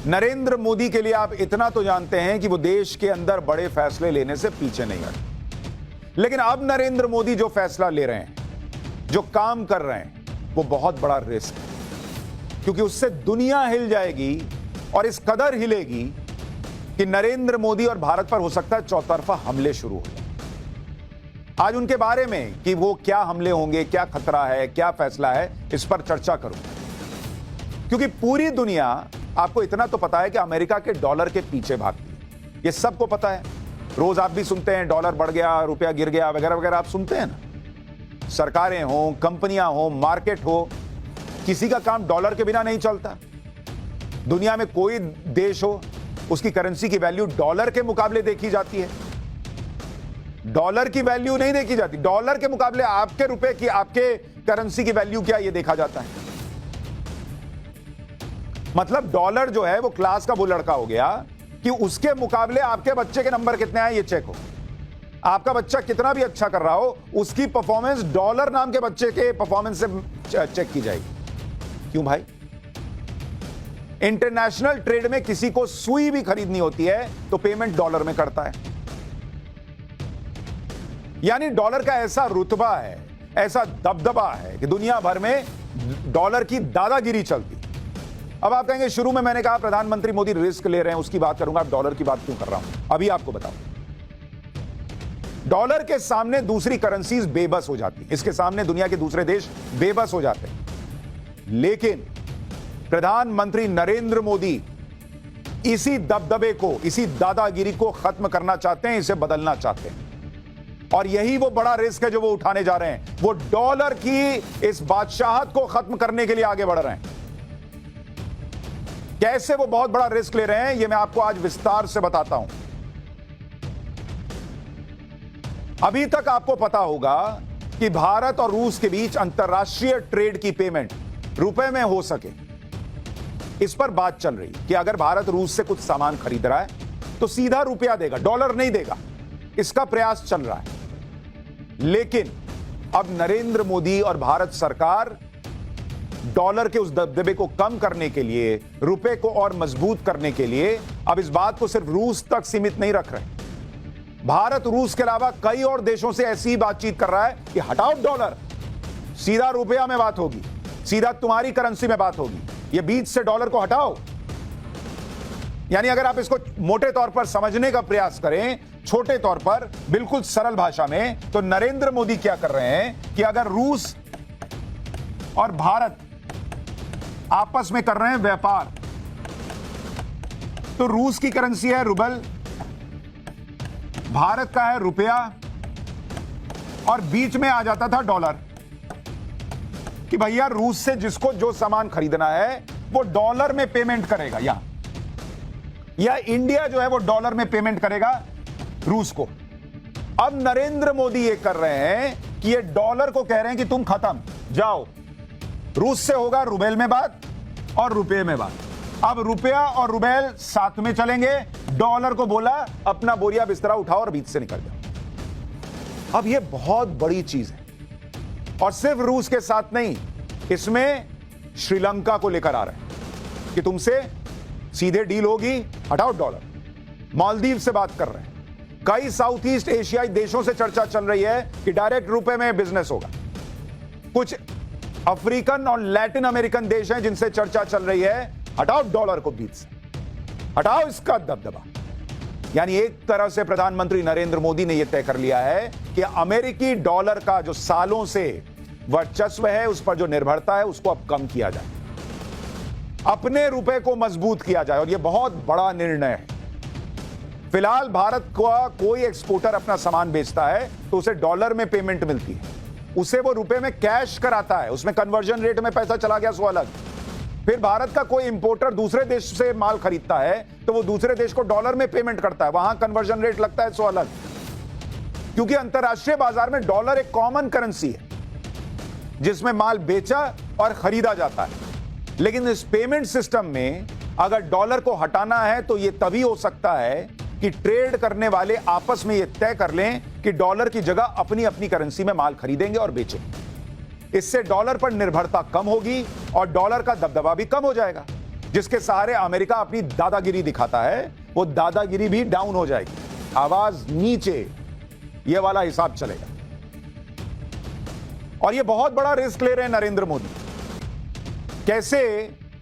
नरेंद्र मोदी के लिए आप इतना तो जानते हैं कि वो देश के अंदर बड़े फैसले लेने से पीछे नहीं हटे। लेकिन अब नरेंद्र मोदी जो फैसला ले रहे हैं, जो काम कर रहे हैं, वो बहुत बड़ा रिस्क है, क्योंकि उससे दुनिया हिल जाएगी और इस कदर हिलेगी कि नरेंद्र मोदी और भारत पर हो सकता है चौतरफा हमले शुरू हो जाए। आज उनके बारे में कि वो क्या हमले होंगे, क्या खतरा है, क्या फैसला है, इस पर चर्चा करूंगा। क्योंकि पूरी दुनिया, आपको इतना तो पता है कि अमेरिका के डॉलर के पीछे भागती है, ये सबको पता है। रोज आप भी सुनते हैं डॉलर बढ़ गया, रुपया गिर गया, वगैरह वगैरह, आप सुनते हैं ना। सरकारें हो, कंपनियां हो, मार्केट हो, किसी का काम डॉलर के बिना नहीं चलता। दुनिया में कोई देश हो, उसकी करेंसी की वैल्यू डॉलर के मुकाबले देखी जाती है। डॉलर की वैल्यू नहीं देखी जाती, डॉलर के मुकाबले आपके रुपए की, आपके करेंसी की वैल्यू क्या, ये देखा जाता है। मतलब डॉलर जो है वो क्लास का वो लड़का हो गया कि उसके मुकाबले आपके बच्चे के नंबर कितने आए ये चेक हो। आपका बच्चा कितना भी अच्छा कर रहा हो, उसकी परफॉर्मेंस डॉलर नाम के बच्चे के परफॉर्मेंस से चेक की जाएगी। क्यों भाई? इंटरनेशनल ट्रेड में किसी को सुई भी खरीदनी होती है तो पेमेंट डॉलर में करता है। यानी डॉलर का ऐसा रुतबा है, ऐसा दबदबा है कि दुनिया भर में डॉलर की दादागिरी चलती। अब आप कहेंगे शुरू में मैंने कहा प्रधानमंत्री मोदी रिस्क ले रहे हैं, उसकी बात करूंगा, आप डॉलर की बात क्यों कर रहा हूं अभी आपको बताऊं। डॉलर के सामने दूसरी करेंसीज बेबस हो जाती, इसके सामने दुनिया के दूसरे देश बेबस हो जाते हैं। लेकिन प्रधानमंत्री नरेंद्र मोदी इसी दबदबे को, इसी दादागिरी को खत्म करना चाहते हैं, इसे बदलना चाहते हैं। और यही वो बड़ा रिस्क है जो वो उठाने जा रहे हैं। वो डॉलर की इस बादशाहत को खत्म करने के लिए आगे बढ़ रहे हैं। कैसे वो बहुत बड़ा रिस्क ले रहे हैं, ये मैं आपको आज विस्तार से बताता हूं। अभी तक आपको पता होगा कि भारत और रूस के बीच अंतरराष्ट्रीय ट्रेड की पेमेंट रुपए में हो सके, इस पर बात चल रही कि अगर भारत रूस से कुछ सामान खरीद रहा है तो सीधा रुपया देगा, डॉलर नहीं देगा। इसका प्रयास चल रहा है। लेकिन अब नरेंद्र मोदी और भारत सरकार डॉलर के उस दबदबे को कम करने के लिए, रुपए को और मजबूत करने के लिए अब इस बात को सिर्फ रूस तक सीमित नहीं रख रहे। भारत रूस के अलावा कई और देशों से ऐसी ही बातचीत कर रहा है कि हटाओ डॉलर, सीधा रुपया में बात होगी, सीधा तुम्हारी करेंसी में बात होगी, ये बीच से डॉलर को हटाओ। यानी अगर आप इसको मोटे तौर पर समझने का प्रयास करें, छोटे तौर पर, बिल्कुल सरल भाषा में, तो नरेंद्र मोदी क्या कर रहे हैं कि अगर रूस और भारत आपस में कर रहे हैं व्यापार, तो रूस की करेंसी है रुबल, भारत का है रुपया, और बीच में आ जाता था डॉलर कि भैया रूस से जिसको जो सामान खरीदना है वो डॉलर में पेमेंट करेगा, या इंडिया जो है वो डॉलर में पेमेंट करेगा रूस को। अब नरेंद्र मोदी ये कर रहे हैं कि ये डॉलर को कह रहे हैं कि तुम खत्म, जाओ, रूस से होगा रुबेल में बात और रुपये में बात। अब रुपया और रुबेल साथ में चलेंगे, डॉलर को बोला अपना बोरिया बिस्तरा उठाओ और बीच से निकल जाओ। अब ये बहुत बड़ी चीज है, और सिर्फ रूस के साथ नहीं, इसमें श्रीलंका को लेकर आ रहे हैं कि तुमसे सीधे डील होगी, हटाओ डॉलर। मालदीव से बात कर रहे हैं। कई साउथ ईस्ट एशियाई देशों से चर्चा चल रही है कि डायरेक्ट रुपए में बिजनेस होगा। कुछ अफ्रीकन और लैटिन अमेरिकन देश हैं जिनसे चर्चा चल रही है, हटाओ डॉलर को बीच से, हटाओ इसका दबदबा। यानी एक तरह से प्रधानमंत्री नरेंद्र मोदी ने यह तय कर लिया है कि अमेरिकी डॉलर का जो सालों से वर्चस्व है, उस पर जो निर्भरता है, उसको अब कम किया जाए, अपने रुपए को मजबूत किया जाए। और यह बहुत बड़ा निर्णय है। फिलहाल भारत का कोई एक्सपोर्टर अपना सामान बेचता है तो उसे डॉलर में पेमेंट मिलती है, उसे वो रुपए में कैश कराता है, उसमें कन्वर्जन रेट में पैसा चला गया सो अलग। फिर भारत का कोई इंपोर्टर दूसरे देश से माल खरीदता है तो वो दूसरे देश को डॉलर में पेमेंट करता है, वहां कन्वर्जन रेट लगता है सो अलग। क्योंकि अंतरराष्ट्रीय बाजार में डॉलर एक कॉमन करेंसी है जिसमें माल बेचा और खरीदा जाता है। लेकिन इस पेमेंट सिस्टम में अगर डॉलर को हटाना है तो यह तभी हो सकता है कि ट्रेड करने वाले आपस में यह तय कर लें कि डॉलर की जगह अपनी अपनी करेंसी में माल खरीदेंगे और बेचेंगे। इससे डॉलर पर निर्भरता कम होगी और डॉलर का दबदबा भी कम हो जाएगा, जिसके सहारे अमेरिका अपनी दादागिरी दिखाता है, वो दादागिरी भी डाउन हो जाएगी, आवाज नीचे, ये वाला हिसाब चलेगा। और ये बहुत बड़ा रिस्क ले रहे हैं नरेंद्र मोदी। कैसे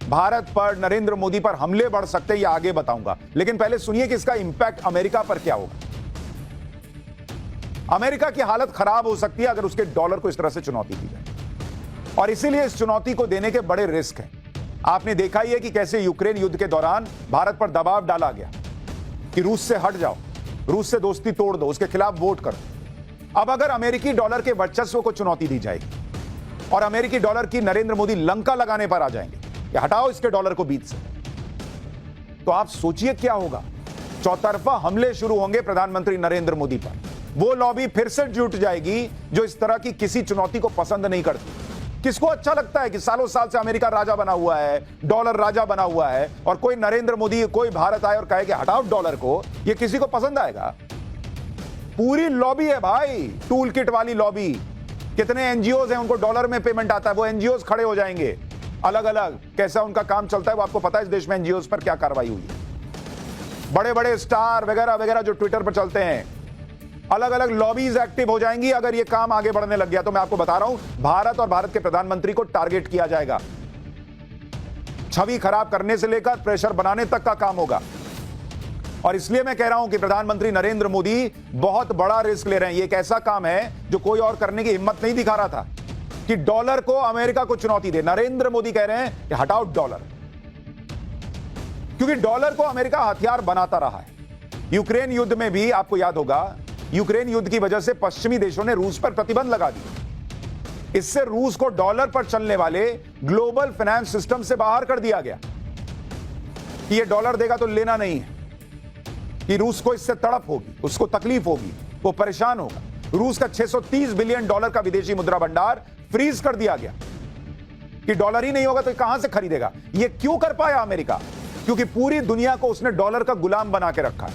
भारत पर, नरेंद्र मोदी पर हमले बढ़ सकते हैं, ये आगे बताऊंगा, लेकिन पहले सुनिए कि इसका इंपैक्ट अमेरिका पर क्या होगा। अमेरिका की हालत खराब हो सकती है अगर उसके डॉलर को इस तरह से चुनौती दी जाए, और इसीलिए इस चुनौती को देने के बड़े रिस्क हैं। आपने देखा ही है कि कैसे यूक्रेन युद्ध के दौरान भारत पर दबाव डाला गया कि रूस से हट जाओ, रूस से दोस्ती तोड़ दो, उसके खिलाफ वोट करो। अब अगर अमेरिकी डॉलर के वर्चस्व को चुनौती दी जाएगी और अमेरिकी डॉलर की नरेंद्र मोदी लंका लगाने पर आ जाएंगे कि हटाओ इसके डॉलर को बीच से, तो आप सोचिए क्या होगा। चौतरफा हमले शुरू होंगे प्रधानमंत्री नरेंद्र मोदी पर। वो लॉबी फिर से जुट जाएगी जो इस तरह की किसी चुनौती को पसंद नहीं करती। किसको अच्छा लगता है कि सालों साल से अमेरिका राजा बना हुआ है, डॉलर राजा बना हुआ है, और कोई नरेंद्र मोदी, कोई भारत आए और कहे कि हटाओ डॉलर को? ये किसी को पसंद आएगा? पूरी लॉबी है भाई, टूल किट वाली लॉबी। कितने एनजीओज हैं, उनको डॉलर में पेमेंट आता है, वो एनजीओज खड़े हो जाएंगे अलग अलग। कैसा उनका काम चलता है वो आपको पता है, इस देश में एनजीओज पर क्या कार्रवाई हुई है। बड़े बड़े स्टार वगैरह वगैरह जो ट्विटर पर चलते हैं, अलग अलग लॉबीज एक्टिव हो जाएंगी अगर ये काम आगे बढ़ने लग गया। तो मैं आपको बता रहा हूं, भारत और भारत के प्रधानमंत्री को टारगेट किया जाएगा। छवि खराब करने से लेकर प्रेशर बनाने तक का काम होगा। और इसलिए मैं कह रहा हूं कि प्रधानमंत्री नरेंद्र मोदी बहुत बड़ा रिस्क ले रहे हैं। ये एक ऐसा काम है जो कोई और करने की हिम्मत नहीं दिखा रहा था कि डॉलर को, अमेरिका को चुनौती दे। नरेंद्र मोदी कह रहे हैं कि हटाओ डॉलर, क्योंकि डॉलर को अमेरिका हथियार बनाता रहा है। यूक्रेन युद्ध में भी आपको याद होगा, यूक्रेन युद्ध की वजह से पश्चिमी देशों ने रूस पर प्रतिबंध लगा दिए। इससे रूस को डॉलर पर चलने वाले ग्लोबल फाइनेंस सिस्टम से बाहर कर दिया गया कि ये डॉलर देगा तो लेना नहीं है, कि रूस को इससे तड़प होगी, उसको तकलीफ होगी, वो परेशान होगा। रूस का 630 बिलियन डॉलर का विदेशी मुद्रा भंडार फ्रीज कर दिया गया कि डॉलर ही नहीं होगा तो कहां से खरीदेगा। ये क्यों कर पाया अमेरिका? क्योंकि पूरी दुनिया को उसने डॉलर का गुलाम बना के रखा है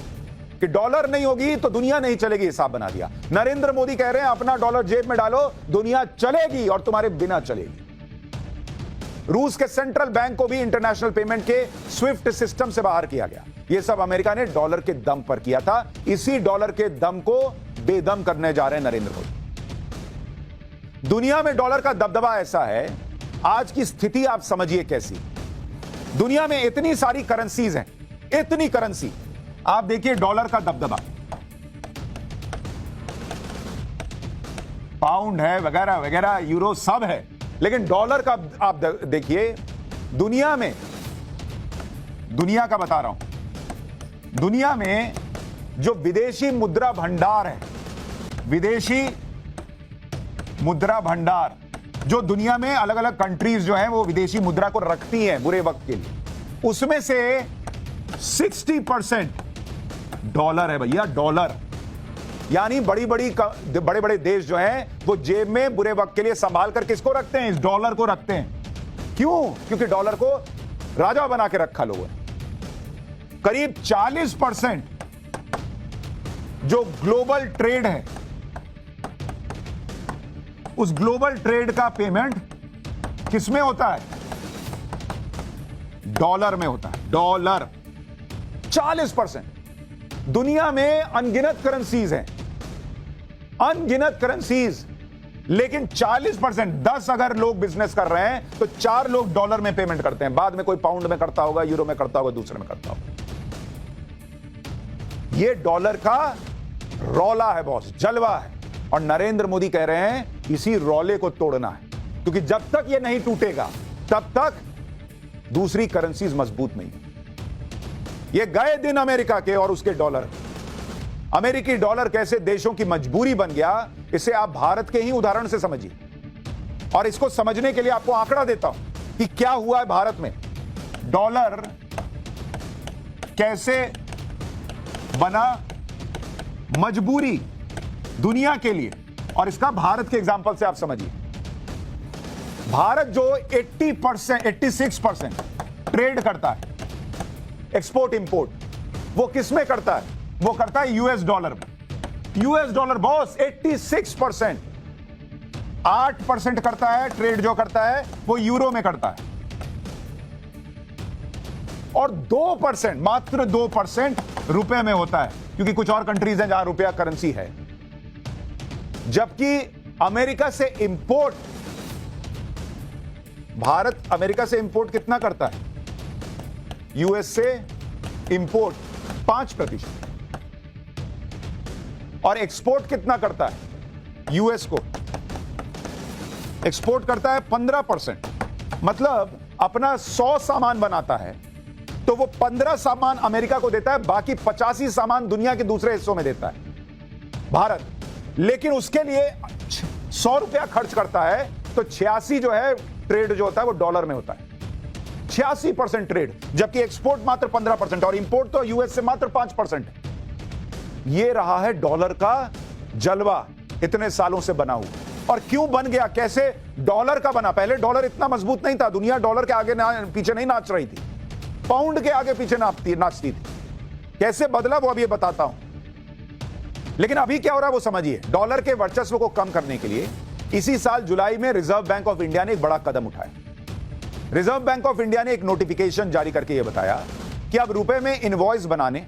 कि डॉलर नहीं होगी तो दुनिया नहीं चलेगी, हिसाब बना दिया। नरेंद्र मोदी कह रहे हैं अपना डॉलर जेब में डालो, दुनिया चलेगी और तुम्हारे बिना चलेगी। रूस के सेंट्रल बैंक को भी इंटरनेशनल पेमेंट के स्विफ्ट सिस्टम से बाहर किया गया। यह सब अमेरिका ने डॉलर के दम पर किया था। इसी डॉलर के दम को बेदम करने जा रहे हैं नरेंद्र मोदी। दुनिया में डॉलर का दबदबा ऐसा है, आज की स्थिति आप समझिए कैसी। दुनिया में इतनी सारी करेंसीज हैं, इतनी करेंसी, आप देखिए डॉलर का दबदबा, पाउंड है वगैरह वगैरह, यूरो सब है, लेकिन डॉलर का आप देखिए। दुनिया में, दुनिया का बता रहा हूं, दुनिया में जो विदेशी मुद्रा भंडार है, विदेशी मुद्रा भंडार जो दुनिया में अलग अलग कंट्रीज जो हैं वो विदेशी मुद्रा को रखती हैं बुरे वक्त के लिए, उसमें से 60% डॉलर है भैया, डॉलर। यानी बड़े बड़े देश जो हैं वो जेब में बुरे वक्त के लिए संभाल कर किसको रखते हैं? इस डॉलर को रखते हैं। क्यों? क्योंकि डॉलर को राजा बना के रखा लोगों ने। करीब 40% जो ग्लोबल ट्रेड है, उस ग्लोबल ट्रेड का पेमेंट किसमें होता है? डॉलर में होता है। डॉलर 40%। दुनिया में अनगिनत करेंसीज हैं, अनगिनत करेंसीज, लेकिन 40%, 10 अगर लोग बिजनेस कर रहे हैं तो 4 लोग डॉलर में पेमेंट करते हैं, बाद में कोई पाउंड में करता होगा, यूरो में करता होगा, दूसरे में करता होगा। यह डॉलर का रौला है बॉस, जलवा है। और नरेंद्र मोदी कह रहे हैं इसी रौले को तोड़ना है, क्योंकि जब तक यह नहीं टूटेगा तब तक दूसरी करेंसीज मजबूत नहीं। ये गए दिन अमेरिका के और उसके डॉलर। अमेरिकी डॉलर कैसे देशों की मजबूरी बन गया, इसे आप भारत के ही उदाहरण से समझिए। और इसको समझने के लिए आपको आंकड़ा देता हूं कि क्या हुआ है भारत में। डॉलर कैसे बना मजबूरी दुनिया के लिए, और इसका भारत के एग्जांपल से आप समझिए। भारत जो 86% ट्रेड करता है, एक्सपोर्ट इंपोर्ट, वो किस में करता है? वो करता है यूएस डॉलर में। US dollar boss 86%। 8% करता है ट्रेड जो करता है वो यूरो में करता है। और 2%, मात्र 2% रुपए में होता है, क्योंकि कुछ और कंट्रीज हैं जहां रुपया करेंसी है। जबकि अमेरिका से इंपोर्ट, भारत अमेरिका से इंपोर्ट कितना करता है? यूएस से इंपोर्ट 5% और एक्सपोर्ट कितना करता है? यूएस को एक्सपोर्ट करता है 15%। मतलब अपना 100 सामान बनाता है तो वो 15 सामान अमेरिका को देता है, बाकी 85 सामान दुनिया के दूसरे हिस्सों में देता है भारत। लेकिन उसके लिए 100 रुपया खर्च करता है तो 86 जो है ट्रेड जो होता है वो डॉलर में होता है, 86% ट्रेड। जबकि एक्सपोर्ट मात्र 15% और इंपोर्ट तो यूएस से मात्र 5%। ये रहा है डॉलर का जलवा इतने सालों से बना हुआ। और क्यों बन गया, कैसे डॉलर का बना? पहले डॉलर इतना मजबूत नहीं था, दुनिया डॉलर के आगे पीछे नहीं नाच रही थी, पाउंड के आगे पीछे नाचती थी। कैसे बदला वो अभी बताता हूं। लेकिन अभी क्या हो रहा है वो समझिए। डॉलर के वर्चस्व को कम करने के लिए इसी साल जुलाई में रिजर्व बैंक ऑफ इंडिया ने एक बड़ा कदम उठाया। रिजर्व बैंक ऑफ इंडिया ने एक नोटिफिकेशन जारी करके यह बताया कि अब रुपए में इनवॉइस बनाने,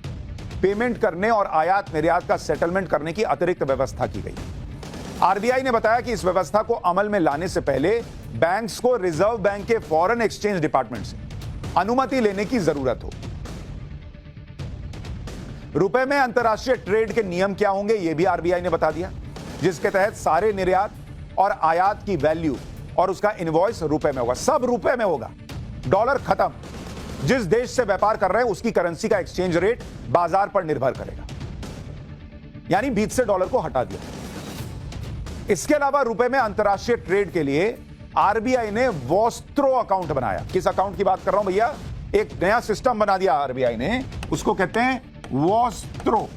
पेमेंट करने और आयात निर्यात का सेटलमेंट करने की अतिरिक्त व्यवस्था की गई। आरबीआई ने बताया कि इस व्यवस्था को अमल में लाने से पहले बैंक्स को रिजर्व बैंक के फॉरेन एक्सचेंज डिपार्टमेंट से अनुमति लेने की जरूरत हो। रुपए में अंतरराष्ट्रीय ट्रेड के नियम क्या होंगे यह भी आरबीआई ने बता दिया, जिसके तहत सारे निर्यात और आयात की वैल्यू और उसका इनवॉइस रुपए में होगा, सब रुपए में होगा। डॉलर खत्म। जिस देश से व्यापार कर रहे हैं उसकी करेंसी का एक्सचेंज रेट बाजार पर निर्भर करेगा, यानी बीच से डॉलर को हटा दिया। इसके अलावा रुपए में अंतरराष्ट्रीय ट्रेड के लिए आरबीआई ने वॉस्त्रो अकाउंट बनाया। किस अकाउंट की बात कर रहा हूं भैया? एक नया सिस्टम बना दिया आरबीआई ने, उसको कहते हैं वॉस्त्रो।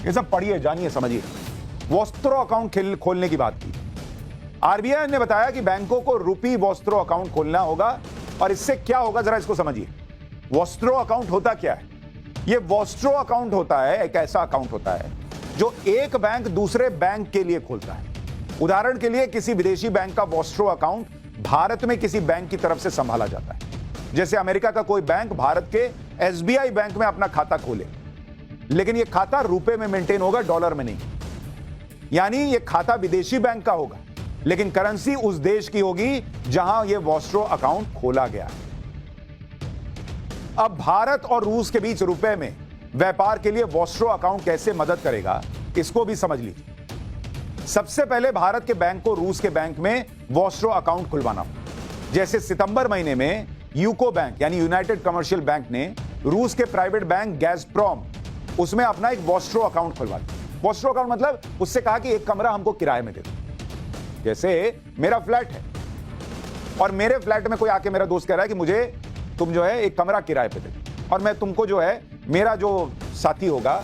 ये सब पढ़िए, जानिए, समझिए। वॉस्त्रो अकाउंट खोलने की बात की। आरबीआई ने बताया कि बैंकों को रुपी वॉस्त्रो अकाउंट खोलना होगा। और इससे क्या होगा जरा इसको समझिए। वॉस्त्रो अकाउंट होता क्या है? ये वॉस्त्रो अकाउंट होता है एक ऐसा अकाउंट होता है जो एक बैंक दूसरे बैंक के लिए खोलता है। उदाहरण के लिए किसी विदेशी बैंक का वॉस्ट्रो अकाउंट भारत में किसी बैंक की तरफ से संभाला जाता है। जैसे अमेरिका का कोई बैंक भारत के एसबीआई बैंक में अपना खाता खोले, लेकिन यह खाता रुपए में मेंटेन होगा, डॉलर में नहीं। यानी यह खाता विदेशी बैंक का होगा, लेकिन करेंसी उस देश की होगी जहां यह वॉस्ट्रो अकाउंट खोला गया। अब भारत और रूस के बीच रुपए में व्यापार के लिए वॉस्ट्रो अकाउंट कैसे मदद करेगा, इसको भी समझ लीजिए। सबसे पहले भारत के बैंक को रूस के बैंक में वॉस्ट्रो अकाउंट खुलवाना होगा। जैसे सितंबर महीने में यूको बैंक यानी यूनाइटेड कमर्शियल बैंक ने रूस के प्राइवेट बैंक गैज़प्रोम उसमें अपना एक वॉस्ट्रो अकाउंट खुलवा दिया। वॉस्ट्रो अकाउंट मतलब उससे कहा कि एक कमरा हमको किराए में दे दो। जैसे मेरा फ्लैट है और मेरे फ्लैट में कोई आके मेरा दोस्त कह रहा है कि मुझे तुम जो है एक कमरा किराए पे दे दो, और मैं तुमको जो है मेरा जो साथी होगा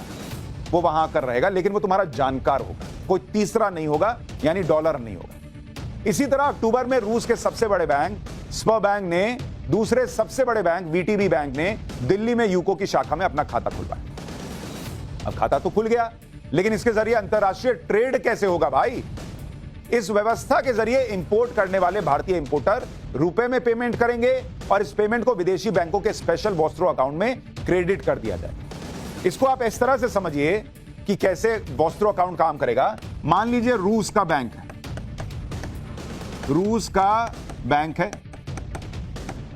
वो वहां आकर रहेगा, लेकिन वो तुम्हारा जानकार होगा, कोई तीसरा नहीं होगा, यानी डॉलर नहीं होगा। इसी तरह अक्टूबर में रूस के सबसे बड़े बैंक स्बरबैंक ने दूसरे सबसे बड़े बैंक वीटीबी बैंक ने दिल्ली में यूको की शाखा में अपना खाता खुलवाया। अब खाता तो खुल गया, लेकिन इसके जरिए अंतरराष्ट्रीय ट्रेड कैसे होगा भाई? इस व्यवस्था के जरिए इंपोर्ट करने वाले भारतीय इंपोर्टर रुपए में पेमेंट करेंगे और इस पेमेंट को विदेशी बैंकों के स्पेशल वॉस्ट्रो अकाउंट में क्रेडिट कर दिया जाएगा। इसको आप इस तरह से समझिए कि कैसे वॉस्ट्रो अकाउंट काम करेगा। मान लीजिए रूस का बैंक है, रूस का बैंक है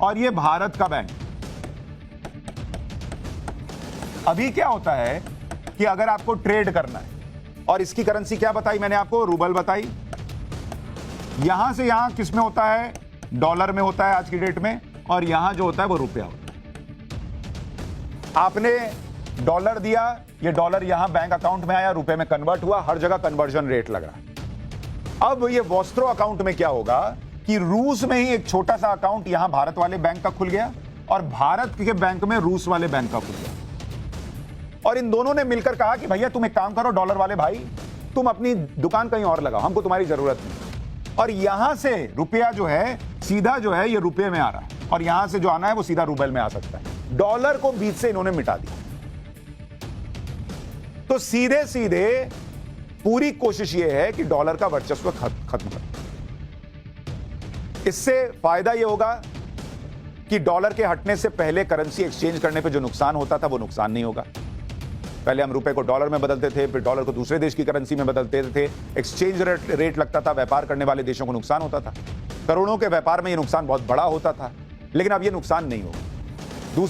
और ये भारत का बैंक। अभी क्या होता है कि अगर आपको ट्रेड करना है, और इसकी करेंसी क्या बताई मैंने आपको? रूबल बताई। यहां से यहां किस में होता है? डॉलर में होता है आज की डेट में, और यहां जो होता है वो रुपया होता है। आपने डॉलर दिया, ये डॉलर यहां बैंक अकाउंट में आया, रुपए में कन्वर्ट हुआ, हर जगह कन्वर्जन रेट लग रहा है। अब ये वॉस्ट्रो अकाउंट में क्या होगा कि रूस में ही एक छोटा सा अकाउंट यहां भारत वाले बैंक का खुल गया और भारत के बैंक में रूस वाले बैंक का खुल गया, और इन दोनों ने मिलकर कहा कि भैया तुम एक काम करो, डॉलर वाले भाई तुम अपनी दुकान कहीं और लगाओ, हमको तुम्हारी जरूरत नहीं। और यहां से रुपया जो है सीधा जो है ये रुपये में आ रहा है, और यहां से जो आना है वो सीधा रूबल में आ सकता है। डॉलर को बीच से इन्होंने मिटा दिया। तो सीधे सीधे पूरी कोशिश ये है कि डॉलर का वर्चस्व खत्म कर। इससे फायदा ये होगा कि डॉलर के हटने से पहले करेंसी एक्सचेंज करने पे जो नुकसान होता था वो नुकसान नहीं होगा। पहले हम रुपए को डॉलर में बदलते थे, फिर डॉलर को दूसरे देश की करेंसी में बदलते थे, एक्सचेंज रेट लगता था, व्यापार करने वाले देशों को नुकसान होता था, करोड़ों के व्यापार में ये नुकसान बहुत बड़ा होता था। लेकिन अब ये नुकसान नहीं होगा।